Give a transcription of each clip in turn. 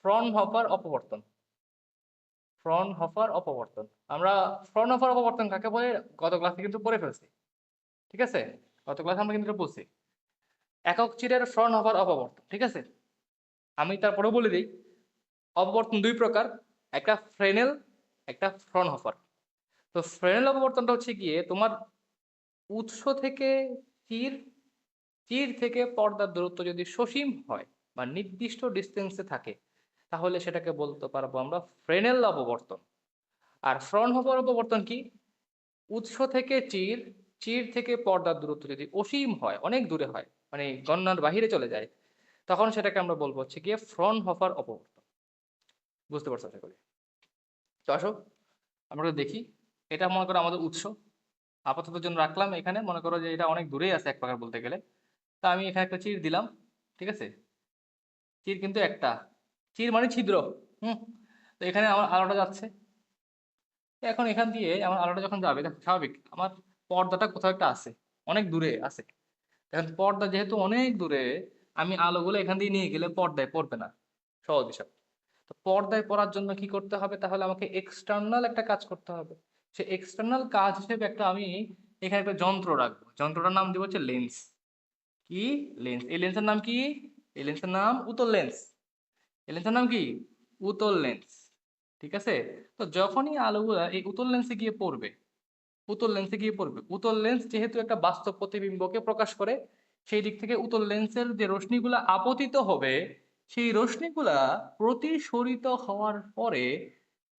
Fraunhofer অপবর্তন। Fraunhofer অপবর্তন, আমরা Fraunhofer অপবর্তন কাকে বলে গত ক্লাসে কিন্তু পড়ে ফেলছি। ঠিক আছে, গত ক্লাসে আমরা কিন্তু এটা বলছি, একক চিরের ফ্রনহফার অপবর্তন। ঠিক আছে, আমি তারপরে বলে দিই, অপবর্তন দুই প্রকার, একটা ফ্রেনেল, একটা ফ্রনহফার। তো ফ্রেনেল অপবর্তনটা হচ্ছে গিয়ে তোমার উৎস থেকে চির, চির থেকে পর্দার দূরত্ব যদি সসীম হয় বা নির্দিষ্ট ডিস্টেন্সে থাকে, তাহলে সেটাকে বলতে পারবো আমরা ফ্রেনেল অপবর্তন। আর ফ্রনহফার অপবর্তন কি? উৎস থেকে চির, চির থেকে পর্দার দূরত্ব যদি অসীম হয়, অনেক দূরে হয়, মানে গণনার বাহিরে চলে যায়, তখন সেটাকে আমরা বলবো হচ্ছে গিয়ে ফ্রনহফার অপবর্তন। বুঝতে পারছো আশা করি। তো আসো আমরা একটু দেখি, এটা মনে করো আমাদের উৎস, আপাতত জন্য রাখলাম এখানে, মনে করো যে এটা অনেক দূরেই আছে এক প্রকার বলতে গেলে। তা আমি এখানে একটা চির দিলাম। ঠিক আছে, চির কিন্তু একটা, চির মানে ছিদ্র। হুম, তো এখানে আমার আলোটা যাচ্ছে, এখন এখান দিয়ে আমার আলোটা যখন যাবে, দেখো স্বাভাবিক আমার পর্দাটা কোথাও একটা আছে, অনেক দূরে আছে। এখন পর্দা যেহেতু অনেক দূরে, আমি আলোগুলো এখান দিয়ে নিয়ে গেলে পর্দায় পড়বে না, সহজ হিসাব। তো পর্দায় পড়ার জন্য কি করতে হবে, তাহলে আমাকে এক্সটার্নাল একটা কাজ করতে হবে। সে এক্সটার্নাল কাজ হিসেবে একটা আমি এখানে একটা যন্ত্র রাখবো, যন্ত্রটার নাম দিব হচ্ছে লেন্স। কি? লেন্স। এই লেন্সের নাম কি? এই লেন্সের নাম উত্তল লেন্স। এই লেন্সের নাম কি? উত্তল লেন্স। ঠিক আছে, তো যখনই আলোগুলা এই উত্তল লেন্সে গিয়ে পড়বে, উত্তল লেন্সে গিয়ে পড়বে, উত্তল লেন্স যেহেতু একটা বাস্তব প্রতিবিম্বকে প্রকাশ করে, সেই দিক থেকে উত্তল লেন্সের যে রশ্মিগুলা আপতিত হবে, সেই রশ্মিগুলা প্রতিসরিত হওয়ার পরে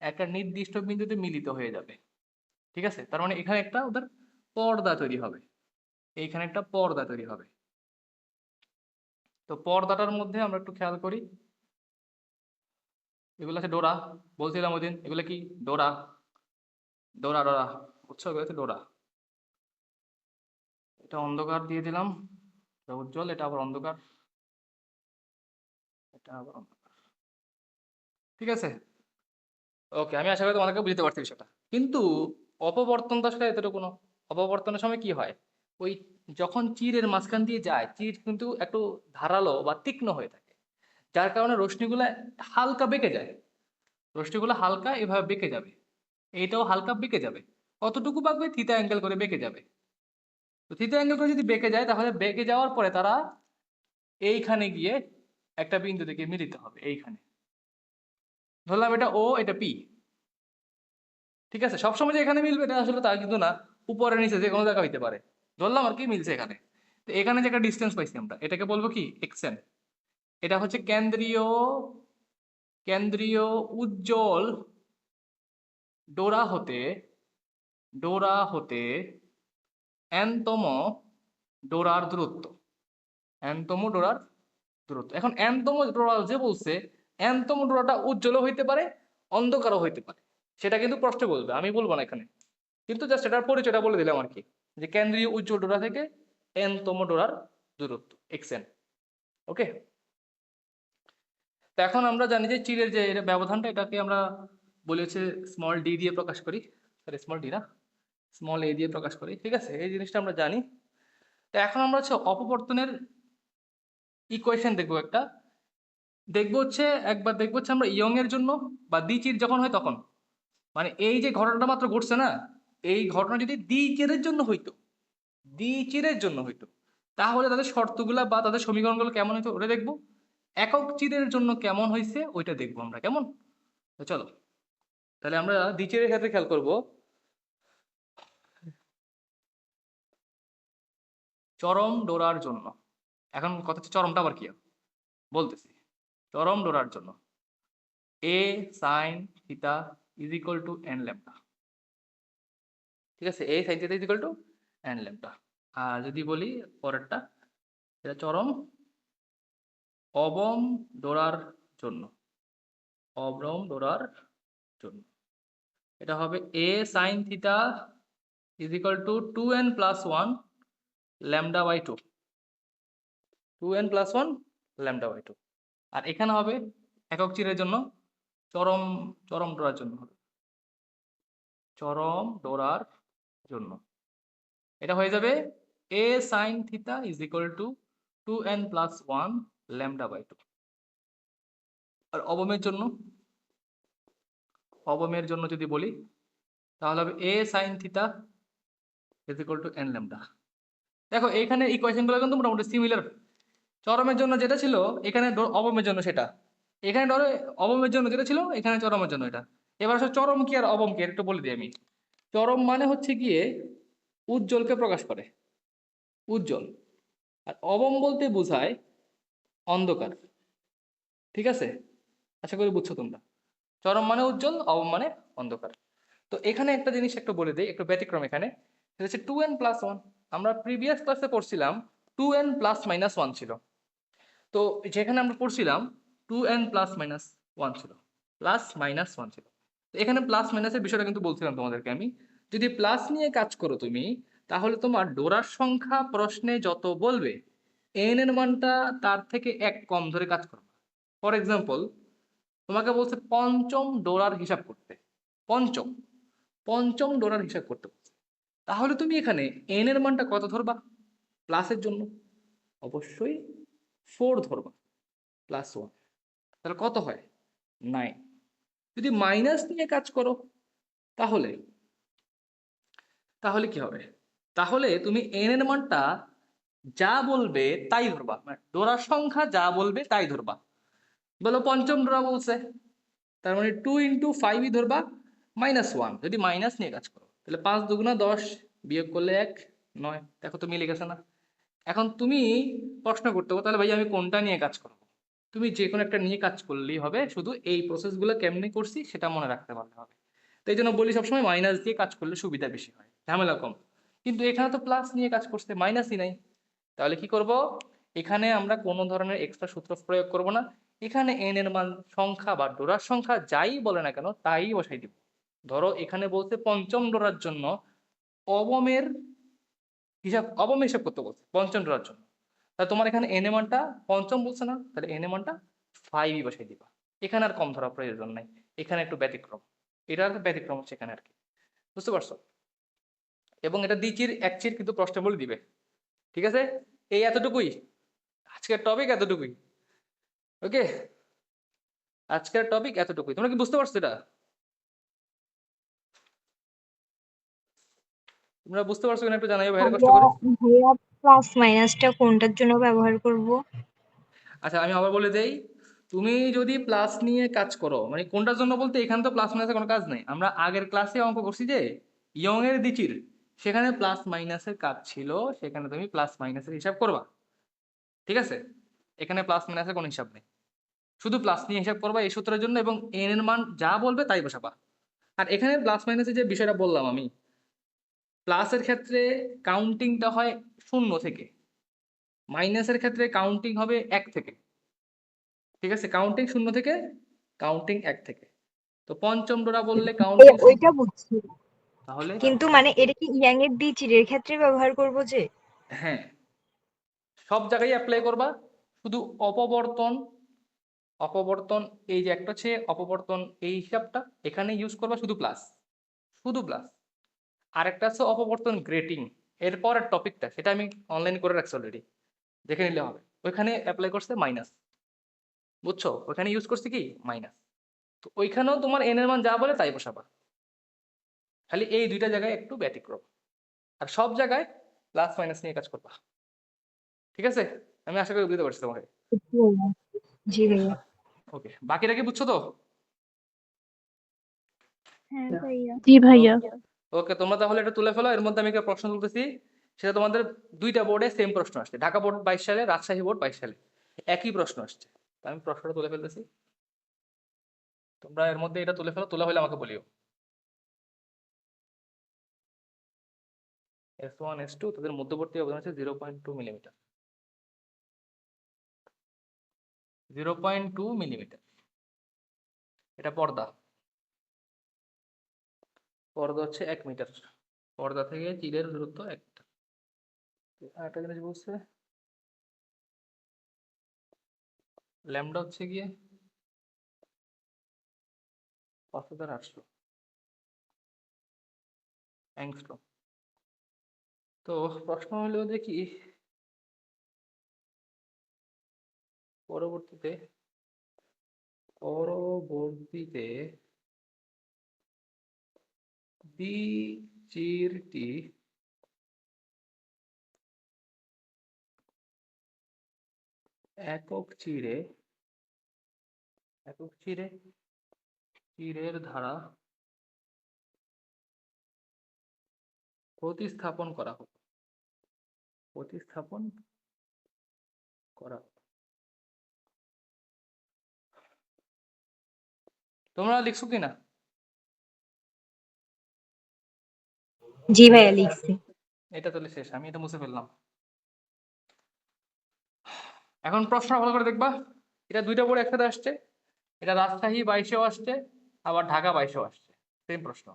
একটা নির্দিষ্ট বিন্দুতে মিলিত হয়ে যাবে। ঠিক আছে, তার মানে এখানে একটা ওদের পর্দা তৈরি হবে, এইখানে একটা পর্দা তৈরি হবে। তো পর্দাটার মধ্যে আমরা একটু খেয়াল করি, এগুলো আছে ডোরা, বলছিলাম ওই দিন এগুলো কি? ডোরা, ডোরা ডোরা, বুঝছো, এগুলো হচ্ছে ডোরা। এটা অন্ধকার দিয়ে দিলাম, এটা উজ্জ্বল, এটা আবার অন্ধকার, এটা আবার অন্ধকার। ঠিক আছে, ওকে, আমি আশা করি তোমাদেরকে বুঝতে পারছি বিষয়টা। কিন্তু অপবর্তন তো আসলে এতটুকু না। অপবর্তনের সময় কি হয়, ওই যখন চিরের মাঝখান দিয়ে যায়, চির কিন্তু একটু ধারালো বা তীক্ষ্ণ হয়ে থাকে, যার কারণে রশ্মিগুলা হালকা বেঁকে যায়। রশ্মিগুলো হালকা এভাবে বেঁকে যাবে, এইটাও হালকা বেঁকে যাবে। কতটুকু বাঁকবে? থিতা অ্যাঙ্গেল করে বেঁকে যাবে। তো থিতা অ্যাঙ্গেল করে যদি বেঁকে যায়, তাহলে বেঁকে যাওয়ার পরে তারা এইখানে গিয়ে একটা বিন্দু থেকে মিলিত হবে এইখানে। ধরলাম এটা ও, এটা পি। ঠিক আছে, সবসময় যে এখানে মিলবে এটা আসলে তা কিন্তু না, উপরে নিচে যে কোনো জায়গা হইতে পারে। ধরলাম আর কি মিলছে এখানে। তো এখানে যে একটা ডিস্টেন্স পাইছি আমরা, এটাকে বলবো কি? এক্সএন। এটা হচ্ছে কেন্দ্রীয়, কেন্দ্রীয় উজ্জ্বল ডোরা হতে, ডোরা হতে এনতম ডোরার দূরত্ব, এনতম ডোরার দূরত্ব। এখন এনতম ডোরা যে বলছে, এনতম ডোরাটা উজ্জ্বলও হইতে পারে, অন্ধকারও হইতে পারে, সেটা কিন্তু প্রশ্ন বলবে, আমি বলবো না এখানে। কিন্তু জাস্ট এটার পরিচয়টা বলে দিলাম আর কি, যে কেন্দ্রীয় উজ্জ্বল ডোরা থেকে এনতম ডোরার দূরত্ব এক্সএন। ওকে, তো এখন আমরা জানি যে চিরের যে এটা ব্যবধানটা, এটাকে আমরা বলি হচ্ছে স্মল ডি দিয়ে প্রকাশ করি, সরি স্মল ডি না, স্মল এ দিয়ে প্রকাশ করি। ঠিক আছে, এই জিনিসটা আমরা জানি। তো এখন আমরা হচ্ছে অপবর্তনের ইকুয়েশন দেখবো একটা, দেখবো হচ্ছে একবার দেখবো হচ্ছে আমরা ইয়ং এর জন্য বা দ্বিচির যখন হয় তখন, মানে এই যে ঘটনাটা মাত্র ঘটছে না, এই ঘটনা যদি দ্বিচিরের জন্য হইতো, দ্বিচিরের জন্য হইতো, তাহলে তাদের শর্তগুলা বা তাদের সমীকরণগুলো কেমন হইতো ওটা দেখবো। একক চিরের জন্য কেমন হয়েছে ওইটা দেখবো আমরা, কেমন? তো চলো, তাহলে আমরা দ্বিচিরের ক্ষেত্রে খেয়াল করব, চরম ডোরার জন্য। এখন কথা হচ্ছে চরমটা আবার কি বলতেছি। চরম ডোরার জন্য a sine theta is equal to n lambda. ঠিক আছে, a sine theta is equal to n lambda. আর যদি বলি পরেরটা, এটা চরম অবম ডোরার জন্য, অবরম ডোরার জন্য এটা হবে a sine theta is equal to two n plus one lambda by two, two n plus one lambda by two. আর এখানে হবে একক চিরের জন্য চরম, চরম ডোরার জন্য হবে, চরম ডোরার জন্য এটা হয়ে যাবে a sine theta is equal to two n plus one lambda by two. আর অবমের জন্য যদি বলি তাহলে হবে a sin theta is equal to n lambda. দেখো এখানে ইকুয়েশনগুলো কিন্তু মোটামুটি সিমিলার। চরমের জন্য যেটা ছিল এখানে অবমের জন্য সেটা, এখানে ধরো অবমের জন্য যেটা ছিল এখানে চরমের জন্য এটা। এবার আসলে চরম কি আর অবম কি একটু বলে দিই আমি। চরম মানে হচ্ছে গিয়ে উজ্জ্বলকে প্রকাশ করে, উজ্জ্বল। আর অবম বলতে বোঝায় অন্ধকার। ঠিক আছে, আশা করি বুঝছো তোমরা। চরম মানে উজ্জ্বল, অবম মানে অন্ধকার। তো এখানে একটা জিনিস একটু বলে দিই, একটু ব্যতিক্রম এখানে, সেটা হচ্ছে 2n+1। আমরা প্রিভিয়াস ক্লাসে পড়ছিলাম 2n+-1 ছিল। তো যেখানে আমরা পড়ছিলাম 2n+-1 ছিল, প্লাস-1 ছিল। তো এখানে প্লাস মাইনাসের বিষয়টা কিন্তু বলছিলাম তোমাদেরকে আমি, যদি প্লাস নিয়ে কাজ করো তুমি, তাহলে তোমার ডোরার সংখ্যা প্রশ্নে যত বলবে n এর মানটা তার থেকে এক কম ধরে কাজ করবে। ফর এক্সাম্পল, তোমাকে বলছে পঞ্চম ডোরার হিসাব করতে, পঞ্চম পঞ্চম ডোরার হিসাব করতে বলছে। তাহলে তুমি এখানে n এর মানটা কত ধরবা? প্লাসের জন্য অবশ্যই 4 ধরবা, +1। তাহলে কত হয়? 9। যদি মাইনাস নিয়ে কাজ করো তাহলে তাহলে কি হবে? তাহলে তুমি n এর মানটা যা বলবে তাই ধরবা, মানে ডোরার সংখ্যা যা বলবে তাই ধরবা। বলো পঞ্চম ডোরা বলছে, তার মানে 2 × 5ই ধরবা, -1। যদি মাইনাস নিয়ে কাজ করো তাহলে 5 দুগুণা 10, বিয়োগ করলে 1, 9। দেখো তো মিলে গেছে না? এখন তুমি প্রশ্ন করতে হবে তাহলে ভাই আমি কোনটা নিয়ে কাজ করবো। তুমি যে কোনো একটা নিয়ে কাজ করলেই হবে, শুধু এই প্রসেসগুলো কেমনে করছি সেটা মনে রাখতে পারলে হবে। তো এই জন্য বলি সবসময় মাইনাস দিয়ে কাজ করলে সুবিধা বেশি হয়, ঝামেলা কম। কিন্তু এখানে তো প্লাস নিয়ে কাজ করছে, মাইনাসই নাই। তাহলে কি করব? এখানে আমরা কোনো ধরনের এক্সট্রা সূত্র প্রয়োগ করব না। এখানে n এর মান সংখ্যা বা ডোরার সংখ্যা যাই বলে না কেন তাই বসাই দিব। ধরো এখানে বলতে পঞ্চম ডোরার জন্য অবমের অবম হিসাব করতে বলছে পঞ্চম ডোরার জন্য। তাহলে তোমার এখানে n এর মানটা পঞ্চম বলছে না, তাহলে n এর মানটা 5ই বসাই দিবা। এখানে আর কম ধরা প্রয়োজন নাই, এখানে একটু ব্যতিক্রম। এটা আর ব্যতিক্রম হচ্ছে এখানে আর কি, বুঝতে পারছো? এবং এটা দ্বিচির একচির কিন্তু প্রশ্ন বলে দিবে। ঠিক আছে, এই এতটুকুই আজকের টপিক, এতটুকুই। ওকে, আজকের টপিক এতটুকুই। তোমরা কি বুঝতে পারছো এটা? তোমরা বুঝতে পারছো কিনা একটু জানাই ভাইয়ের কষ্ট ভাইয়া করে। ভাইয়া প্লাস মাইনাসটা কোনটার জন্য ব্যবহার করব? আচ্ছা আমি আবার বলে দেই, তুমি যদি প্লাস নিয়ে কাজ করো, মানে কোনটার জন্য বলতে এখানে তো প্লাস মাইনাসের কোনো কাজ নেই। আমরা আগের ক্লাসে অঙ্ক করছি যে ইয়ং এর দ্বিচির, সেখানে প্লাস মাইনাসের কাজ ছিল, সেখানে তুমি প্লাস মাইনাসের হিসাব করবা। ঠিক আছে, এখানে প্লাস মাইনাসের কোনো হিসাব নেই, শুধু প্লাস নিয়ে হিসাব করবা এই সূত্রের জন্য, এবং এন এর মান যা বলবে তাই বসাবা। আর এখানে প্লাস মাইনাসের যে বিষয়টা বললাম আমি, প্লাসের ক্ষেত্রে কাউন্টিংটা হয় 0 থেকে, মাইনাসের ক্ষেত্রে কাউন্টিং হবে 1 থেকে। ঠিক আছে, কাউন্টিং 0 থেকে, কাউন্টিং 1 থেকে। তো পঞ্চম ডোরা বললে কাউন্টিং ওইটা বুঝছি, তাহলে কিন্তু মানে এটা কি ইয়াং এর দ্বিচিরের ক্ষেত্রে ব্যবহার করব যে? হ্যাঁ, সব জায়গায় অ্যাপ্লাই করবা, শুধু অপবর্তন, অপবর্তন এই যে একটা হচ্ছে অপবর্তন, এই হিসাবটা এখানে ইউজ করবা শুধু প্লাস, শুধু প্লাস। আরেকটা আছে অপবর্তন গ্রেটিং, এরপরের টপিকটা সেটা আমি অনলাইন করে রাখছি অলরেডি, দেখে নিলে হবে। ওইখানে অ্যাপ্লাই করছে মাইনাস, বুঝছো? ওইখানে ইউজ করছে কি মাইনাস। তো ওইখানেও তোমার এন এর মান যা বলে তাই বসাবা, খালি এই দুইটা জায়গায় একটু ব্যতিক্রম। আর সব জায়গায় প্লাস মাইনাস নিয়ে কাজ করবা। ঠিক আছে, আমি আশা করি বুঝতে পারছি তোমাকে। জি ভাইয়া। ওকে, বাকিটা কি বুঝছো তো? হ্যাঁ ভাইয়া। জি ভাইয়া। ওকে, তোমরা তাহলে এটা তুলে ফেলো। এর মধ্যে আমি একটা প্রশ্ন তুলতেছি, সেটা তোমাদের দুইটা বোর্ডে সেম প্রশ্ন আসছে, ঢাকা বোর্ড 22 সালে, রাজশাহী বোর্ড 22 সালে, একই প্রশ্ন আসছে। তো আমি প্রশ্নটা তুলে ফেলতেছি, তোমরা এর মধ্যে এটা তুলে ফেলো, তোলা হলে আমাকে বলিও। S1 S2 তাদের মধ্যবর্তী ব্যবধান হচ্ছে 0.2 মিলিমিটার, 0.2 মিলিমিটার। এটা পর্দা, পর্দা হচ্ছে 1 মিটার, পর্দা থেকে চিলের দূরত্ব 1 মিটার। আরেকটা জিনিস বলছে ল্যামডা হচ্ছে গিয়ে 5800 অ্যাংস্ট্রম। তো প্রশ্ন হলো যে কি, পরবর্তীতে পরবর্তীতে বিচিরটি একক চিরের দ্বারা প্রতিস্থাপন করা হোক। তোমরা লিখছো কিনা? জি ভাইয়া লিখছি। এটা তাহলে শেষ, আমি এটা মুছে ফেললাম। এখন প্রশ্ন ভালো করে দেখবা, এটা দুইটা বোর্ড একসাথে আসছে, এটা রাজশাহী 22-এও আসছে, আবার ঢাকা 22-এও আসছে, সেম প্রশ্ন।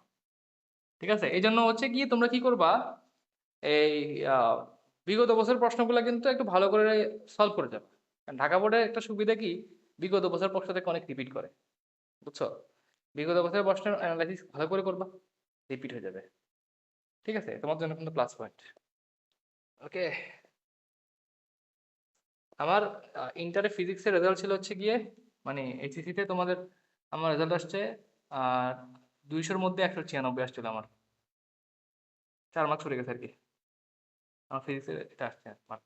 ঠিক আছে, এই জন্য হচ্ছে কি তোমরা কি করবা, এই বিগত বছর প্রশ্নগুলো কিন্তু একটু ভালো করে সলভ করে যাবে। কারণ ঢাকা বোর্ডের একটা সুবিধা কি, বিগত বছর প্রশ্ন থেকে অনেক রিপিট করে, বুঝছো? বিগত বছরের প্রশ্নের অ্যানালাইসিস ভালো করে করবা, রিপিট হয়ে যাবে। ঠিক আছে, তোমার জন্য কিন্তু প্লাস পয়েন্ট। ওকে, আমার ইন্টারে ফিজিক্সের রেজাল্ট ছিল হচ্ছে গিয়ে, মানে এইচএসসিতে তোমাদের আমার রেজাল্ট আসছে আর 200-র মধ্যে 196 আসছিল আমার, 4 মার্ক ছুটে গেছে আর কি, আমার ফিজিক্সের এটা আসছে মার্ক।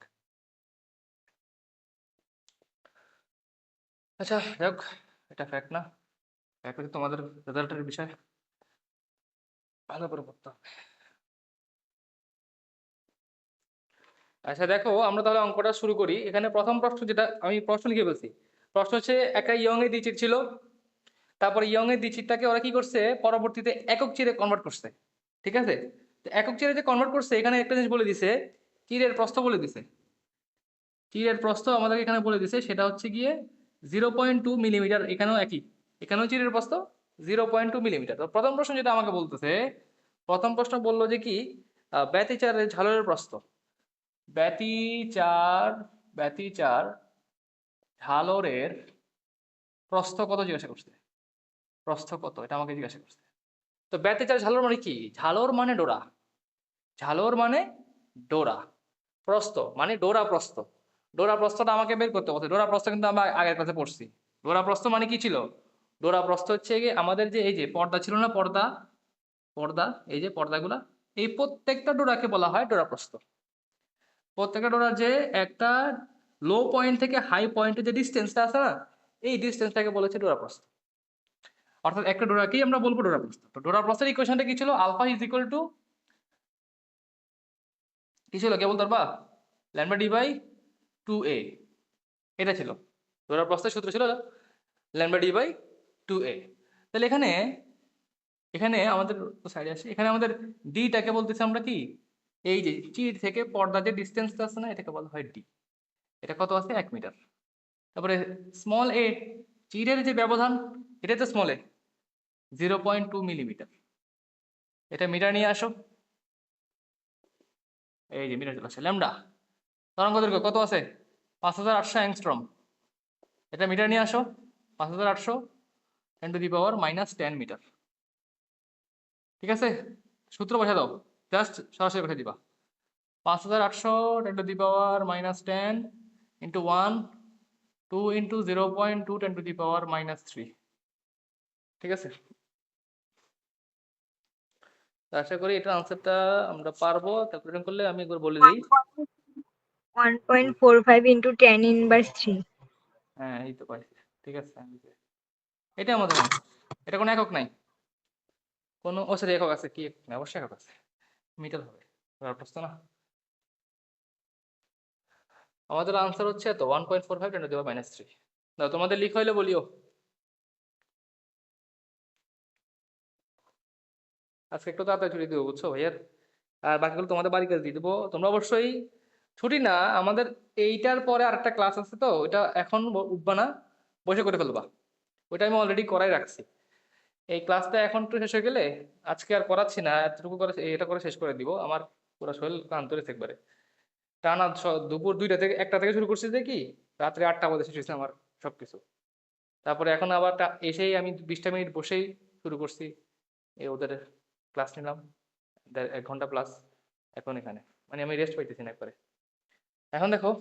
আচ্ছা যাক, এটা ফ্যাক্ট না, ফ্যাক্ট হচ্ছে তোমাদের রেজাল্টের বিষয়, ভালো করে পড়তে হবে। আচ্ছা দেখো, আমরা তাহলে অঙ্কটা শুরু করি। এখানে প্রথম প্রশ্ন, যেটা আমি প্রশ্ন লিখে ফেলছি, প্রশ্ন হচ্ছে একটা ইয়ং এর দ্বিচির ছিল, তারপরে ইয়ং এর দ্বিচিরটাকে ওরা কি করছে, পরবর্তীতে একক চিরে কনভার্ট করছে। ঠিক আছে, তো একক চিরে যে কনভার্ট করছে, এখানে একটা জিনিস বলে দিছে, চিরের প্রস্থ বলে দিছে। চিরের প্রস্থ আমাদেরকে এখানে বলে দিছে, সেটা হচ্ছে গিয়ে 0.2 মিলিমিটার। এখানেও একই, এখানেও চিরের প্রস্থ 0.2 মিলিমিটার। তো প্রথম প্রশ্ন যেটা আমাকে বলতেছে, প্রথম প্রশ্ন বললো যে কি, ব্যতিচারের ঝালরের প্রস্থ, ব্যতিচার ব্যতিচার ঝালরের প্রস্থ কত জিজ্ঞাসা করছে, প্রস্থ কত এটা আমাকে জিজ্ঞাসা করছে। তো ব্যতিচার ঝালর মানে কি, ঝালর মানে ডোরা, ঝালর মানে ডোরা, প্রস্থ মানে ডোরা প্রস্থ, ডোরা প্রস্থটা আমাকে বের করতে হবে। ডোরা প্রস্থ কিন্তু আমরা আগের ক্লাসে পড়ছি। ডোরা প্রস্থ মানে কি ছিল, ডোরা প্রস্থ হচ্ছে গিয়ে আমাদের যে এই যে পর্দা ছিল না, পর্দা পর্দা এই যে পর্দাগুলা, এই প্রত্যেকটা ডোরাকে বলা হয় ডোরা প্রস্থ। প্রত্যেকটা ডোরার যে একটা লো পয়েন্ট থেকে হাই পয়েন্টের যে ডিস্টেন্সটা আছে না, এই ডিস্টেন্সটাকে বলেছে ডোরা প্রস্থ। অর্থাৎ একটা ডোরাকেই আমরা বলবো ডোরা প্রস্থ। তো ডোরা প্রস্থের ইকুয়েশনটা কি ছিল, আলফা ইজ ইকুয়াল টু কি ছিল, কে বলতে পারবা, ল্যামডা ডি বাই 2a, এটা ছিল ডোরা প্রস্থের সূত্র, ছিল ল্যামডা ডি বাই 2a। তাহলে এখানে এখানে আমাদের সাইডে আসে, এখানে আমাদের ডিটাকে বলতেছি আমরা কি, এই যে চির থেকে পর্দা যে ডিস্টেন্সটা আছে না, এটাকে বলা হয় ডি। এটা কত আছে, 1 মিটার। তারপরে স্মল এ, চিরের যে ব্যবধান, এটা তো স্মল এ 0.2 মিলিমিটার। এটা মিটার নিয়ে আসো, এই যে মিটার চলে আসে। ল্যামডা তরঙ্গ দৈর্ঘ্য কত আছে, 5800 অ্যাংস্ট্রম, এটা মিটার নিয়ে আসো, 5800 10⁻⁻10 মিটার। ঠিক আছে, সূত্র বসে দাও, জাস্ট সরাসরি বসে দিবা, 5800 10⁻⁻10 ইন্টু 1 2 ইন্টু 0.2 10⁻⁻3। ঠিক আছে, তো আশা করি এটার আনসারটা আমরা পারবো। ক্যালকুলেশন করলে আমি একবার বলে দিই। 1.45 into 10 inverse 3। হ্যাঁ এই তো পাইছি, ঠিক আছে। এটা আমাদের আনসার, এটা কোনো একক নাই, কোনো ও সরি একক আছে, কি একক নাই, অবশ্যই একক আছে, মিটার হবে, প্রশ্ন না। আমাদের আনসার হচ্ছে তো 1.45 10⁻³ না, তোমাদের লিখ হইলে বলিও। আজকে একটু তাড়াতাড়ি ছুটি দেবো, বুঝছো ভাইয়ার, আর বাকিগুলো তোমাদের বাড়ি কাছে দিয়ে দেবো। তোমরা অবশ্যই, ছুটি না আমাদের, এইটার পরে আরেকটা ক্লাস আছে, তো ওইটা এখন উঠবা না, বসে করে ফেলবা, ওইটা আমি অলরেডি করাই রাখছি। এই ক্লাসটা এখন একটু শেষ হয়ে গেলে, আজকে আর করাচ্ছি না, এতটুকু করে এটা করে শেষ করে দিব। আমার পুরো শরীর ক্লান্ত রয়েছে একবারে, টানা দুপুর 2টা থেকে 1টা থেকে শুরু করছি যে কি, রাত্রে 8টা বাজে শেষ হয়েছে আমার সবকিছু। তারপরে এখন আবার এসেই আমি 20টা মিনিট বসেই শুরু করছি, ওদের ক্লাস নিলাম 1 ঘন্টা প্লাস, এখন এখানে মানে আমি রেস্ট পাইতেছি না একবারে। এখন দেখো,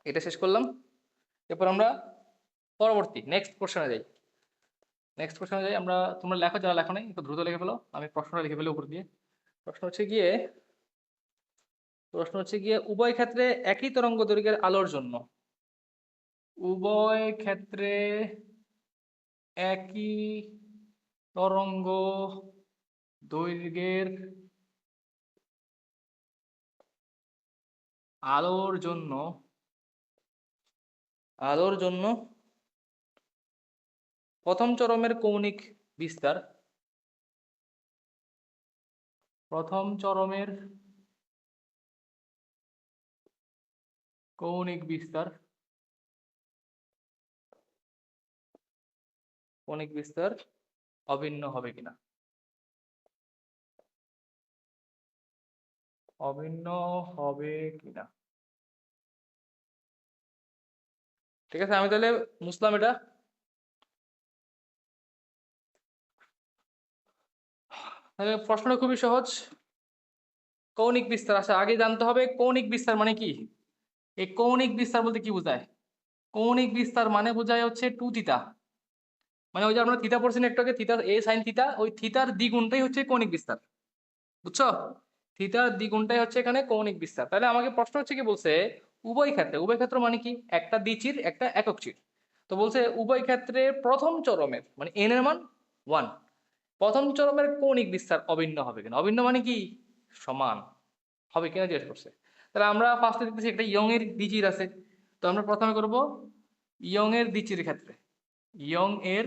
এটা শেষ করলাম, এরপর আমরা পরবর্তী নেক্সট কোশ্চেনে যাই। আমরা, তোমরা লেখো, যারা লেখো নাই একটু দ্রুত লিখে ফেলো, আমি প্রশ্নটা লিখে ফেলি উপর দিয়ে। প্রশ্ন হচ্ছে গিয়ে উভয় ক্ষেত্রে একই তরঙ্গ দৈর্ঘ্যের আলোর জন্য, উভয় ক্ষেত্রে একই তরঙ্গ দৈর্ঘ্যের আলোর জন্য প্রথম চরমের কৌণিক বিস্তার, প্রথম চরমের কৌণিক বিস্তার অভিন্ন হবে কিনা, ঠিক আছে। আমি তাহলে মুসলাম এটা। তাহলে প্রশ্নটা খুবই সহজ। কৌণিক বিস্তার, আচ্ছা আগে জানতে হবে কৌণিক বিস্তার মানে কি। এই কৌণিক বিস্তার বলতে কি বোঝায়? কৌণিক বিস্তার মানে বোঝায় হচ্ছে টু থিটা, মানে ওই যে আমরা থিটা পড়ছি না একটু আগে, থিটা এ সাইন থিটা, ওই থিটার দ্বিগুণটাই হচ্ছে কৌণিক বিস্তার, বুঝছো? থিটার দ্বিগুণটাই হচ্ছে এখানে কৌণিক বিস্তার। তাহলে আমাকে প্রশ্ন হচ্ছে কি বলছে, উভয় ক্ষেত্র মানে কি, একটা দ্বিচির একটা একক চির। তো বলছে উভয় ক্ষেত্রে প্রথম চরমের মানে এন এর মান 1, প্রথম চরমের কৌণিক বিস্তার অভিন্ন হবে কিনা। অভিন্ন মানে কি, সমান হবে কিনা জিজ্ঞেস করছে। তাহলে আমরা ফার্স্টে দেখতেছি একটা ইয়ং এর দ্বিচির আছে, তো আমরা প্রথমে করব ইয়ং এর দ্বিচির ক্ষেত্রে, ইয়ং এর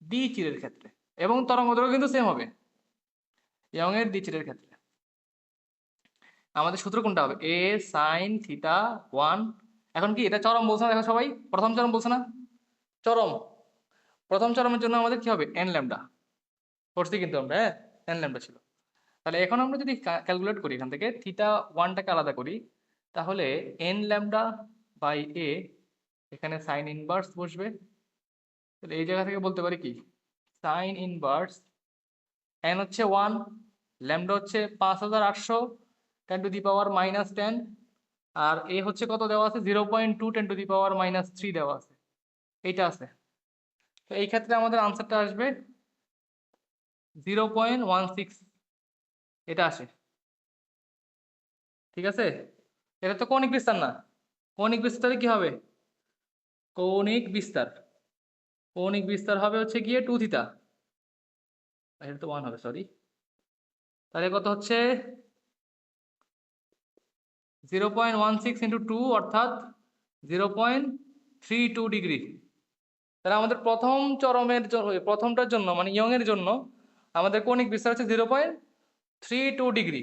দ্বিচিরের ক্ষেত্রে, এবং তরঙ্গদৈর্ঘ্য কিন্তু সেম হবে ইয়ং এর দ্বিচিরের ক্ষেত্রে। আমাদের সূত্র কোনটা হবে, এ সাইন থিটা 1। এখন কি এটা চরম বলছে না, দেখো সবাই প্রথম চরম বলছে না, চরম, প্রথম চরমের জন্য আমাদের কি হবে, এন ল্যামডা করছি কিন্তু আমরা, হ্যাঁ এন ল্যামডা ছিল। তাহলে এখন আমরা যদি ক্যালকুলেট করি এখান থেকে থিটা 1টাকে আলাদা করি, তাহলে এন ল্যামডা বাই এ, এখানে সাইন ইনভার্স বসবে। তাহলে এই জায়গা থেকে বলতে পারি কি, সাইন ইনভার্স এন হচ্ছে 1, ল্যামডা হচ্ছে 5800 10⁻⁻10, আর এ হচ্ছে কত দেওয়া আছে, 0.2 10⁻³ দেওয়া আছে, এইটা আছে। তো এই ক্ষেত্রে আমাদের আনসারটা আসবে 0.16, এটা আসে, ঠিক আছে। এটা তো কৌণিক বিস্তার না, কৌণিক বিস্তারে কি হবে, কৌণিক বিস্তার হবে হচ্ছে গিয়ে 2 থিটা, এটা তো 1 হবে, সরি। তাহলে কত হচ্ছে 0.16 ইন্টু 2 অর্থাৎ 0.32 ডিগ্রি। তাহলে আমাদের প্রথম চরমের প্রথমটার জন্য মানে ইয়ং এর জন্য আমাদের কৌণিক বিস্তার হচ্ছে 0.32 ডিগ্রি।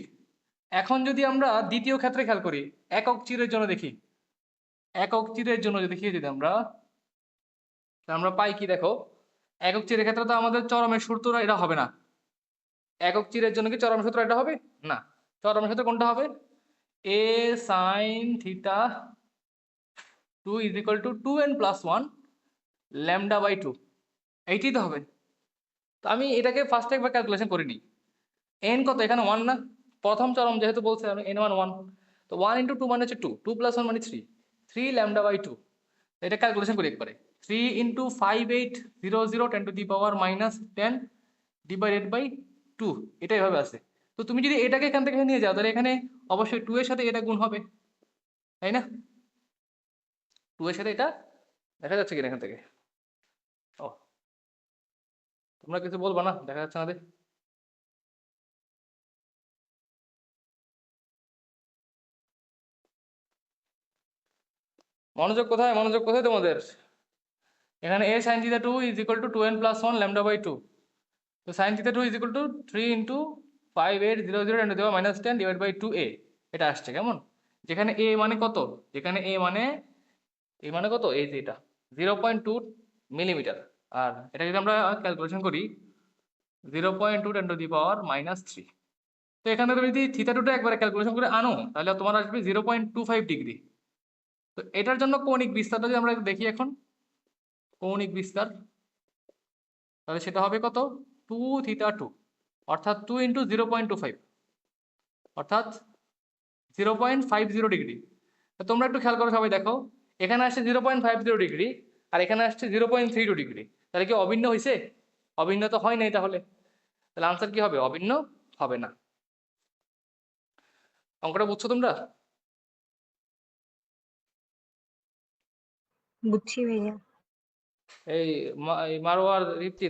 এখন যদি আমরা দ্বিতীয় ক্ষেত্রে খেয়াল করি, একক চিরের জন্য দেখি, একক চিরের জন্য যদি দেখি, যদি আমরা পাই কি, দেখো একক চিরের ক্ষেত্রে তো আমাদের চরমের সূত্র এটা হবে না, একক চিরের জন্য কি চরমের সূত্র এটা হবে না, চরমের সূত্র কোনটা হবে, a sine theta 2 is equal to 2n+1 lambda by 2, এইটাই তো হবে। তো আমি এটাকে ফার্স্টে একবার ক্যালকুলেশন করে নিই, এন কত এখানে 1 না, প্রথম চরম যেহেতু বলছে আমি n1 1, তো 1 ইন্টু 2 মানে হচ্ছে 2, 2 + 1 মানে 3 ল্যামডা বাই 2। এটা ক্যালকুলেশন করি একবারে, 3 ইন্টু 5800 10⁻10 ডিভাইডেড বাই 2, এটা এভাবে আছে। তো তুমি যদি এটাকে এখান থেকে নিয়ে যাও, তাহলে এখানে অবশ্যই 2 এর সাথে এটা গুণ হবে, তাই না, 2 এর সাথে এটা দেখা যাচ্ছে কিনা এখান থেকে, ও তোমরা কিছু বলবা না, দেখা যাচ্ছে আমাদের। মনোযোগ কোথায় তোমাদের, এখানে a sin theta 2 is equal to 2n+1 lambda by 2। তো sin theta 2 is equal to 3 into 5800 10⁻10 divide by 2a, এটা আসছে কেমন, যেখানে a মানে কত, যেখানে a মানে কত, এই যে এটা 0.2 মিলিমিটার, আর এটা যদি আমরা ক্যালকুলেশন করি 0.2 10⁻³ তো এখানে তুমি যদি থিটা 2টা একবারে ক্যালকুলেশন করে আনো, তাহলে তোমার আসবে 0.25 ডিগ্রি। তো এটার জন্য কৌণিক বিস্তারটা যদি আমরা দেখি এখন, কৌণিক বিস্তার, তাহলে সেটা হবে কত, 2 থিটা 2, অর্থাৎ 2 ইন্টু 0.25 অর্থাৎ 0.50 ডিগ্রি। তোমরা একটু খেয়াল করো সবাই, দেখো এখানে আসছে 0.50 ডিগ্রি, আর এখানে আসছে 0.32 ডিগ্রি, তাহলে কি অভিন্ন হয়েছে? অভিন্ন তো হয় নাই, তাহলে আনসার কি হবে? অভিন্ন হবে না। অঙ্কটা বুঝছো তোমরা? বুঝছি ভাইয়া। এই মারোয়ার রিপ্তি